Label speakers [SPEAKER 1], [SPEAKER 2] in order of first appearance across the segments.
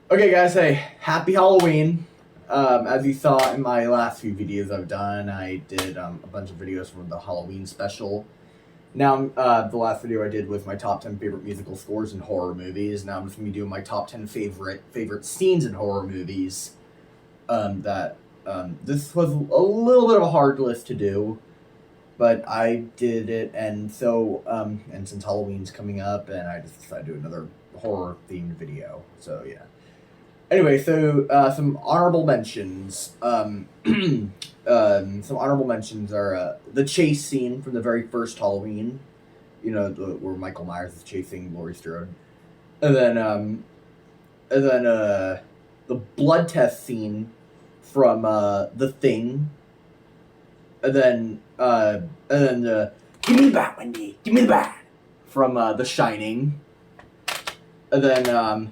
[SPEAKER 1] Okay, guys, hey, happy Halloween. As you saw in my last few videos I've done, I did a bunch of videos from the Halloween special. Now, the last video I did was my top 10 favorite musical scores in horror movies. Now I'm just going to be doing my top 10 favorite scenes in horror movies. This was a little bit of a hard list to do, but I did it, and since Halloween's coming up, and I just decided to do another horror-themed video, so yeah. Anyway, some honorable mentions. Some honorable mentions are the chase scene from the very first Halloween. You know, where Michael Myers is chasing Laurie Strode, and then the blood test scene from The Thing, and then give me the bat, Wendy, give me the bat from The Shining, and then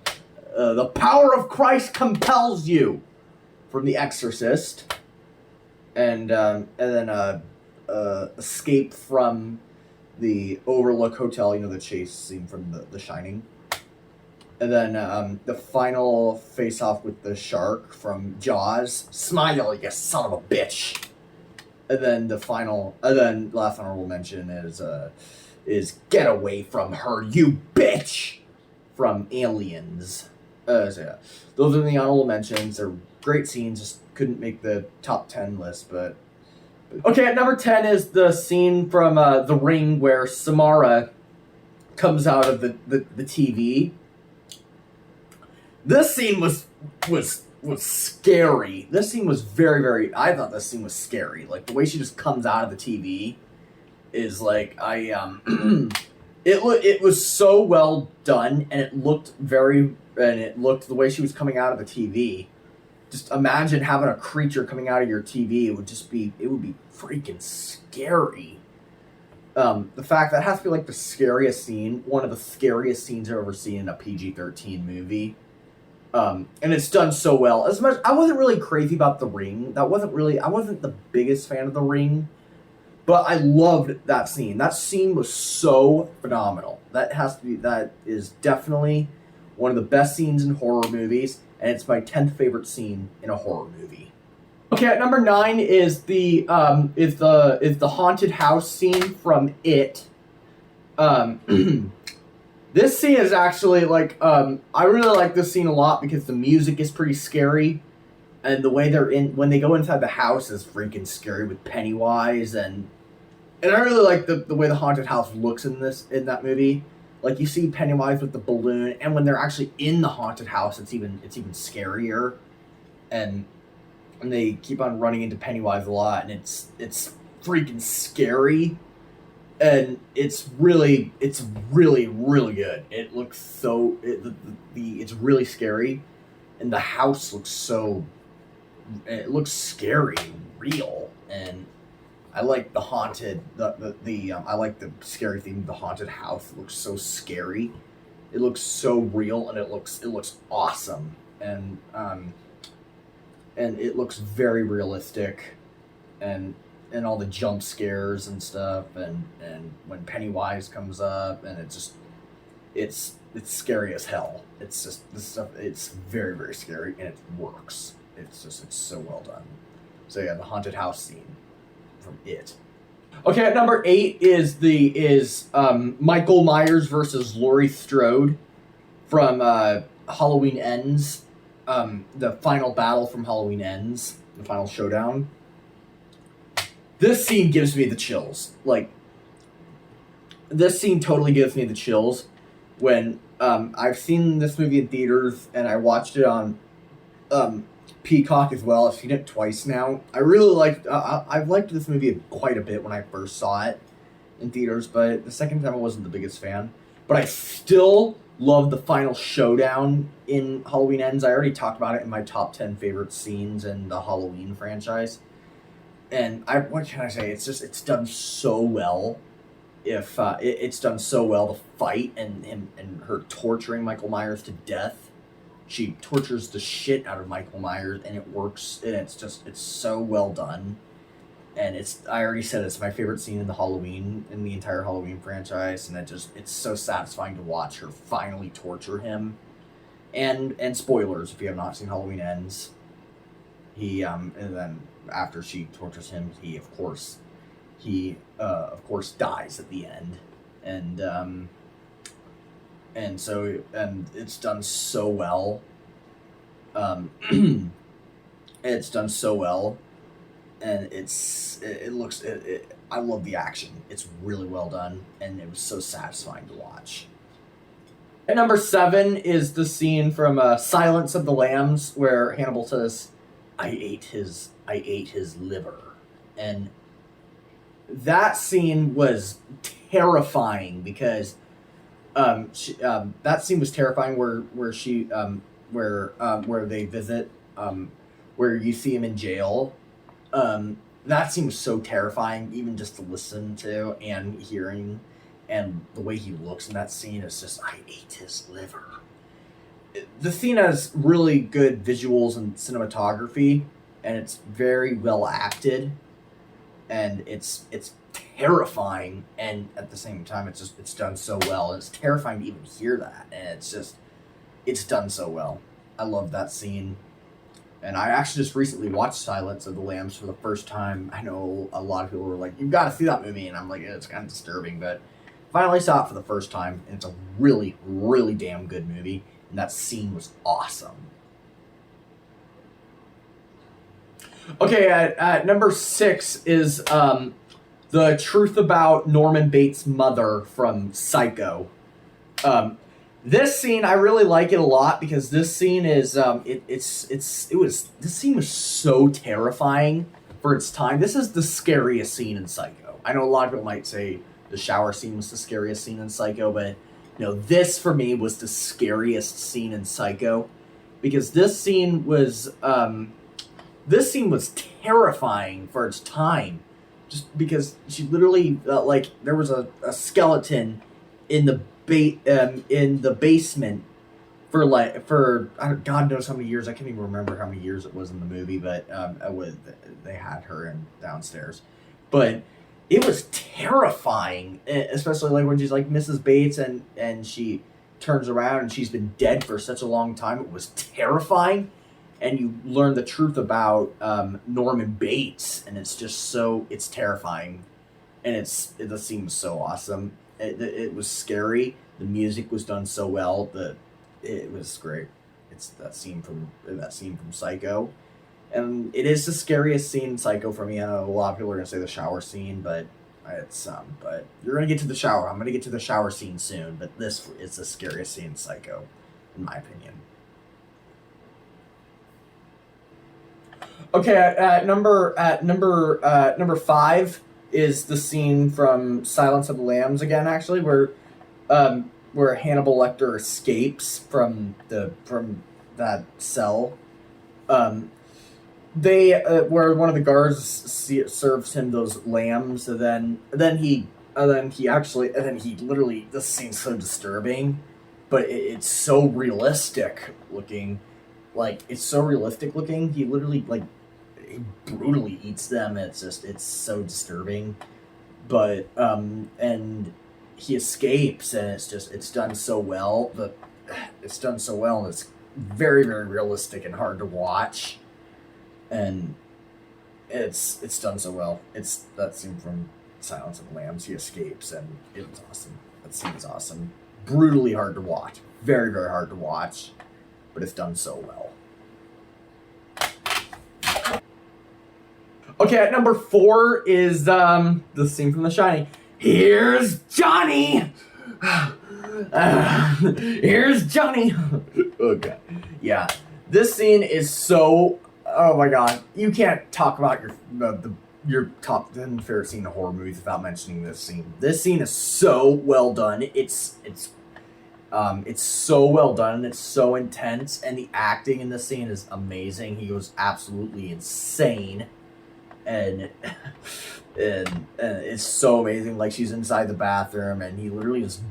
[SPEAKER 1] the power of Christ compels you from The Exorcist, and then escape from the Overlook Hotel. You know, the chase scene from The Shining, and then the final face-off with the shark from Jaws. Smile, you son of a bitch. And then last honorable mention is get away from her, you bitch, from Aliens. So yeah, those are the honorable mentions. They're great scenes, just couldn't make the top 10 list, but okay, at number 10 is the scene from The Ring where Samara comes out of the TV. This scene was scary. This scene was very, I thought this scene was scary. Like, the way she just comes out of the TV is like, it was so well done, and it looked the way she was coming out of the TV. Just imagine having a creature coming out of your TV. It would be freaking scary. The fact that has to be like the scariest scene, one of the scariest scenes I've ever seen in a PG-13 movie. And it's done so well. As much, I wasn't really crazy about The Ring. I wasn't the biggest fan of The Ring, but I loved that scene. That scene was so phenomenal. That is definitely one of the best scenes in horror movies, and it's my 10th favorite scene in a horror movie. Okay, at number 9 is the haunted house scene from It. This scene is actually I really like this scene a lot because the music is pretty scary, and the way when they go inside the house is freaking scary with Pennywise, and I really like the way the haunted house looks in that movie. Like, you see Pennywise with the balloon, and when they're actually in the haunted house, it's even scarier, and they keep on running into Pennywise a lot, and it's freaking scary. And it's really good. It looks it's really scary, and the house looks scary and real. And I like the haunted I like the scary theme. The haunted house looks so scary. It looks so real, and it looks awesome, and it looks very realistic, and all the jump scares and stuff, and when Pennywise comes up, and it's scary as hell. It's just this stuff. It's very, very scary, and it works. It's so well done. So yeah, the haunted house scene from It. Okay, at number 8 is Michael Myers versus Laurie Strode from Halloween Ends. The final battle from Halloween Ends, the final showdown. This scene gives me the chills. Like, this scene totally gives me the chills. When I've seen this movie in theaters, and I watched it on Peacock as well. I've seen it twice now. I really I've liked this movie quite a bit when I first saw it in theaters, but the second time I wasn't the biggest fan. But I still love the final showdown in Halloween Ends. I already talked about it in my top 10 favorite scenes in the Halloween franchise. And what can I say? It's done so well. It's done so well, the fight and her torturing Michael Myers to death. She tortures the shit out of Michael Myers, and it works. And it's so well done. And I already said it's my favorite scene in the entire Halloween franchise. And it's so satisfying to watch her finally torture him. and spoilers if you have not seen Halloween Ends. He and then after she tortures him, he of course dies at the end, and so and it's done so well. Um, it's done so well, and it looks I love the action. It's really well done, and it was so satisfying to watch. And number 7 is the scene from Silence of the Lambs, where Hannibal says, I ate his liver," and that scene was terrifying because that scene was terrifying where they visit, where you see him in jail. That scene was so terrifying, even just to listen to and hearing, and the way he looks in that scene is just, I ate his liver. The scene has really good visuals and cinematography, and it's very well acted, and it's terrifying, and at the same time it's done so well. It's terrifying to even hear that, and it's done so well. I love that scene. And I actually just recently watched Silence of the Lambs for the first time. I know a lot of people were like, you've got to see that movie, and I'm like, it's kind of disturbing, but finally saw it for the first time, and it's a really, really damn good movie, and that scene was awesome. Okay, at number 6 is the truth about Norman Bates' mother from Psycho. This scene, I really like it a lot because this scene is this scene was so terrifying for its time. This is the scariest scene in Psycho. I know a lot of people might say the shower scene was the scariest scene in Psycho, but this for me was the scariest scene in Psycho because this scene was terrifying for its time, just because she literally there was a skeleton in the basement for God knows how many years. I can't even remember how many years it was in the movie, but they had her in downstairs. But it was terrifying, especially like when she's like Mrs. Bates and she turns around and she's been dead for such a long time. It was terrifying, and you learn the truth about Norman Bates, and it's terrifying, and the scene was so awesome. It was scary. The music was done so well. It was great. It's that scene from Psycho, and it is the scariest scene in Psycho for me. I know a lot of people are gonna say the shower scene, but but you're gonna get to the shower. I'm gonna get to the shower scene soon, but this is the scariest scene in Psycho, in my opinion. Okay, at number 5 is the scene from Silence of the Lambs again, actually, where Hannibal Lecter escapes from that cell. Where one of the guards serves him those lambs, and then he literally, this scene's so disturbing, but it's so realistic looking. It's so realistic looking. He literally he brutally eats them. It's so disturbing, but and he escapes, and it's done so well. It's done so well, and it's very, very realistic and hard to watch, and it's done so well. It's that scene from Silence of the Lambs. He escapes, and it was awesome. That scene is awesome. Brutally hard to watch. Very, very hard to watch, but it's done so well. Okay, at number 4 is the scene from The Shining. Here's Johnny! Here's Johnny! Okay. Yeah. This scene is so... Oh my god. You can't talk about your top 10 favorite scene in horror movies without mentioning this scene. This scene is so well done. It's so well done. It's so intense, and the acting in this scene is amazing. He goes absolutely insane. And it's so amazing. Like, she's inside the bathroom, and he literally just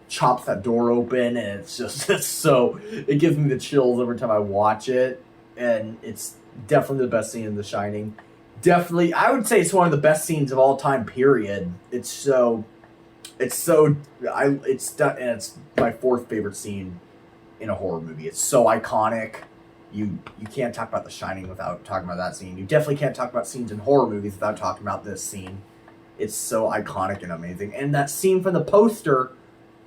[SPEAKER 1] chops that door open, and it gives me the chills every time I watch it, and it's definitely the best scene in The Shining. Definitely, I would say it's one of the best scenes of all time, period. It's so It's so it's done, and it's my fourth favorite scene in a horror movie. It's so iconic. You can't talk about The Shining without talking about that scene. You definitely can't talk about scenes in horror movies without talking about this scene. It's so iconic and amazing. And that scene from the poster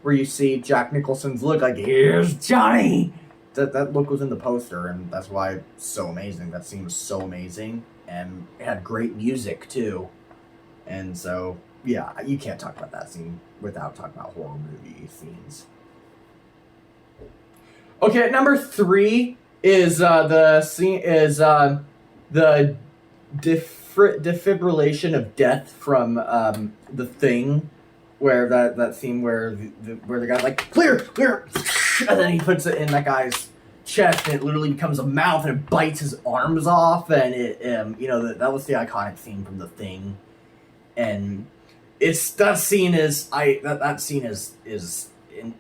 [SPEAKER 1] where you see Jack Nicholson's look like, here's Johnny. That look was in the poster, and that's why it's so amazing. That scene was so amazing, and it had great music too. And so, yeah, you can't talk about that scene without talking about horror movie scenes. Okay, at number 3 is the scene is the defibrillation of death from The Thing, where that scene where the guy's like clear, and then he puts it in that guy's chest, and it literally becomes a mouth, and it bites his arms off, and it that was the iconic scene from The Thing, and that scene is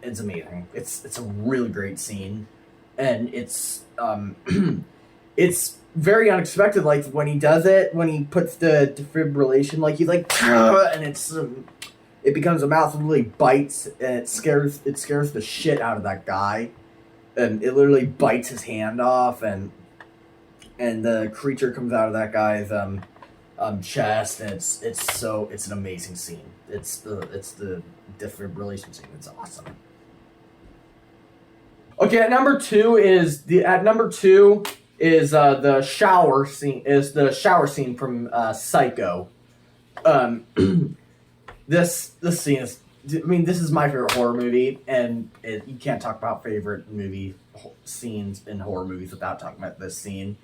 [SPEAKER 1] it's amazing. It's a really great scene, and it's it's very unexpected. Like when he does it, when he puts the defibrillation, like he's like, and it becomes a mouth and really bites, and it scares the shit out of that guy, and it literally bites his hand off, and the creature comes out of that guy's chest, and it's an amazing scene. It's the defibrillation scene. It's awesome. Okay, at number 2 is the shower scene. Is the shower scene from Psycho. This scene is. I mean, this is my favorite horror movie, and you can't talk about favorite movie scenes in horror movies without talking about this scene.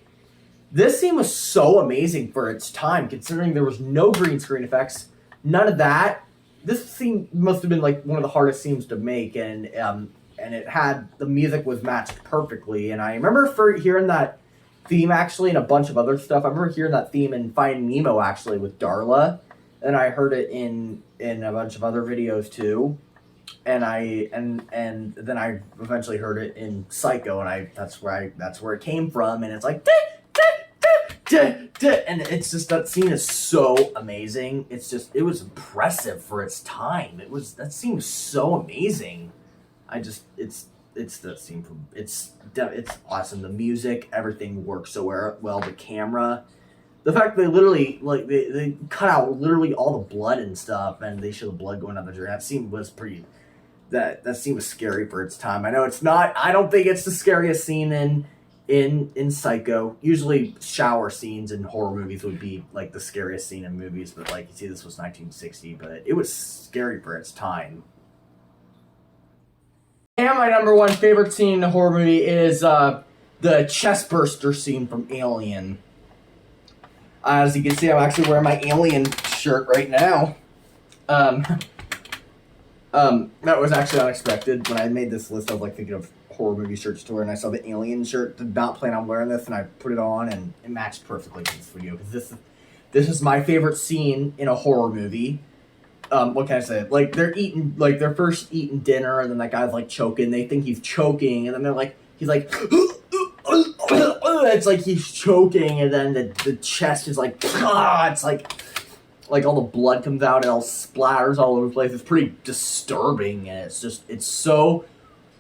[SPEAKER 1] This scene was so amazing for its time, considering there was no green screen effects, none of that. This scene must have been like one of the hardest scenes to make, and it had the music was matched perfectly. And I remember hearing that theme actually in a bunch of other stuff. I remember hearing that theme in Finding Nemo actually with Darla, and I heard it in a bunch of other videos too. And then I eventually heard it in Psycho, and that's where it came from. And it's like. And it's just, that scene is so amazing. It was impressive for its time. That scene was so amazing. It's that scene from, it's awesome. The music, everything works so well. The camera, the fact they literally, like, they cut out literally all the blood and stuff, and they show the blood going down the drain. That scene was pretty, that scene was scary for its time. I know it's not, I don't think it's the scariest scene in Psycho. Usually shower scenes in horror movies would be like the scariest scene in movies, but like you see, this was 1960, but it was scary for its time. And my number 1 favorite scene in a horror movie is the chestburster scene from Alien. As you can see, I'm actually wearing my Alien shirt right now. That was actually unexpected. When I made this list, I was like thinking of horror movie shirt store, and I saw the Alien shirt. Did not plan on wearing this, and I put it on, and it matched perfectly to this video, because this is my favorite scene in a horror movie. What can I say? Like, they're first eating dinner, and then that guy's like choking. They think he's choking, and then he's like it's like he's choking, and then the chest is like, it's like all the blood comes out and all splatters all over the place. It's pretty disturbing, and it's so.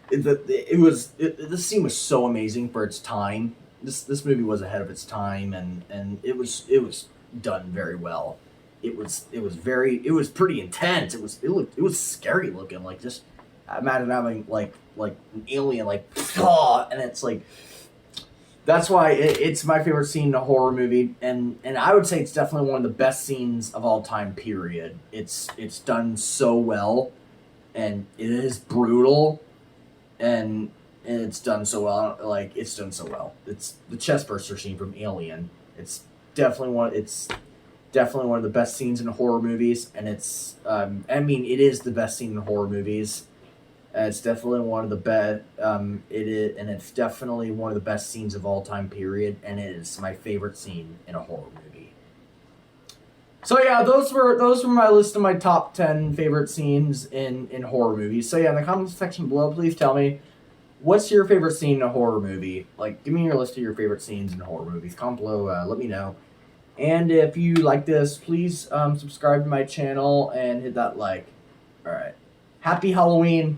[SPEAKER 1] This scene was so amazing for its time. This movie was ahead of its time, and it was done very well. It was pretty intense. It was scary looking. Like, just imagine having like an alien and it's like, that's why it's my favorite scene in a horror movie, and I would say it's definitely one of the best scenes of all time. Period. It's done so well, and it is brutal. And it's done so well. Like, it's done so well. It's the chestburster scene from Alien. It's definitely one of the best scenes in horror movies, and it is the best scene in horror movies. It's definitely one of the best. It's definitely one of the best scenes of all time. Period. And it is my favorite scene in a horror movie. So yeah, those were my list of my top 10 favorite scenes in horror movies. So yeah, in the comments section below, please tell me, what's your favorite scene in a horror movie? Like, give me your list of your favorite scenes in horror movies. Comment below, let me know. And if you like this, please subscribe to my channel and hit that like. All right. Happy Halloween.